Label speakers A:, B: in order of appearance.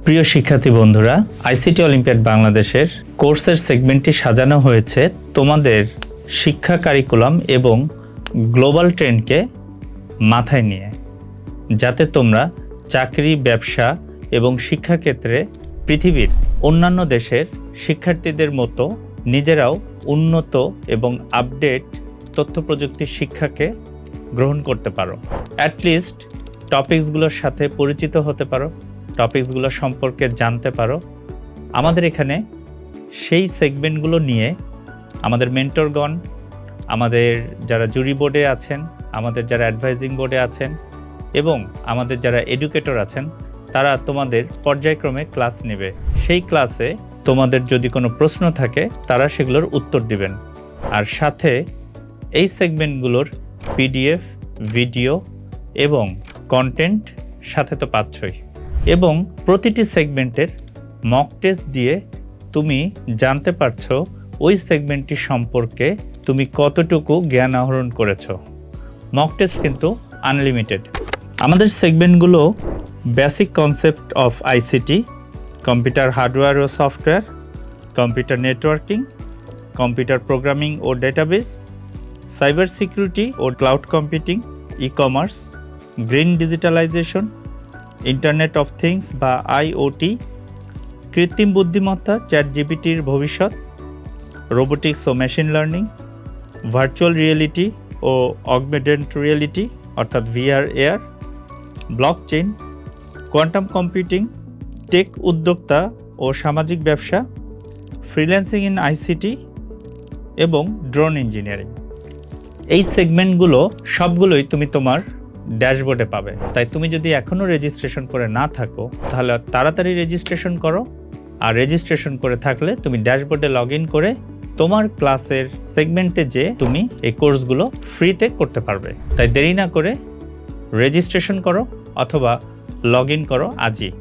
A: প্রিয় শিক্ষার্থী বন্ধুরা, আইসিটি অলিম্পিয়াড বাংলাদেশের কোর্সের সেগমেন্টটি সাজানো হয়েছে তোমাদের শিক্ষা কারিকুলাম এবং গ্লোবাল ট্রেন্ডকে মাথায় নিয়ে, যাতে তোমরা চাকরি, ব্যবসা এবং শিক্ষাক্ষেত্রে পৃথিবীর অন্যান্য দেশের শিক্ষার্থীদের মতো নিজেরাও উন্নত এবং আপডেট তথ্য প্রযুক্তির শিক্ষাকে গ্রহণ করতে পারো। অ্যাটলিস্ট টপিকসগুলোর সাথে পরিচিত হতে পারো, টপিকসগুলো সম্পর্কে জানতে পারো। আমাদের এখানে সেই সেগমেন্টগুলো নিয়ে আমাদের মেন্টরগণ, আমাদের যারা জুরি বোর্ডে আছেন, আমাদের যারা অ্যাডভাইজিং বোর্ডে আছেন এবং আমাদের যারা এডুকেটর আছেন, তারা তোমাদের পর্যায়ক্রমে ক্লাস নেবে। সেই ক্লাসে তোমাদের যদি কোনো প্রশ্ন থাকে তারা সেগুলোর উত্তর দিবেন। আর সাথে এই সেগমেন্টগুলোর পিডিএফ, ভিডিও এবং কন্টেন্ট সাথে তো পাচ্ছই, এবং প্রতিটি সেগমেন্টের মক টেস্ট দিয়ে তুমি জানতে পারছো ওই সেগমেন্টটি সম্পর্কে তুমি কতটুকু জ্ঞান আহরণ করেছো। মক টেস্ট কিন্তু আনলিমিটেড। আমাদের সেগমেন্টগুলো basic concept of ICT, computer hardware ও software, computer networking, computer programming ও ডেটাবেস, সাইবার সিকিউরিটি ও cloud computing, e commerce, green digitalisation, internet of things বা আইওটি, কৃত্রিম বুদ্ধিমত্তা, চ্যাট জিপিটির ভবিষ্যৎ, রোবোটিক্স ও মেশিন লার্নিং, ভার্চুয়াল রিয়েলিটি ও অগমেন্টেড রিয়েলিটি অর্থাৎ VR AR, blockchain, quantum computing, tech উদ্যোক্তা ও সামাজিক ব্যবসা, ফ্রিল্যান্সিং ইন আইসিটি এবং ড্রোন ইঞ্জিনিয়ারিং। এই সেগমেন্টগুলো সবগুলোই তুমি তোমার ড্যাশবোর্ডে পাবে। তাই তুমি যদি এখনও রেজিস্ট্রেশন করে না থাকো তাহলে তাড়াতাড়ি রেজিস্ট্রেশন করো। আর রেজিস্ট্রেশন করে থাকলে তুমি ড্যাশবোর্ডে লগ ইন করে তোমার ক্লাসের সেগমেন্টে যে তুমি এই কোর্সগুলো ফ্রিতে করতে পারবে। তাই দেরি না করে রেজিস্ট্রেশন করো অথবা লগ ইন করো আজই।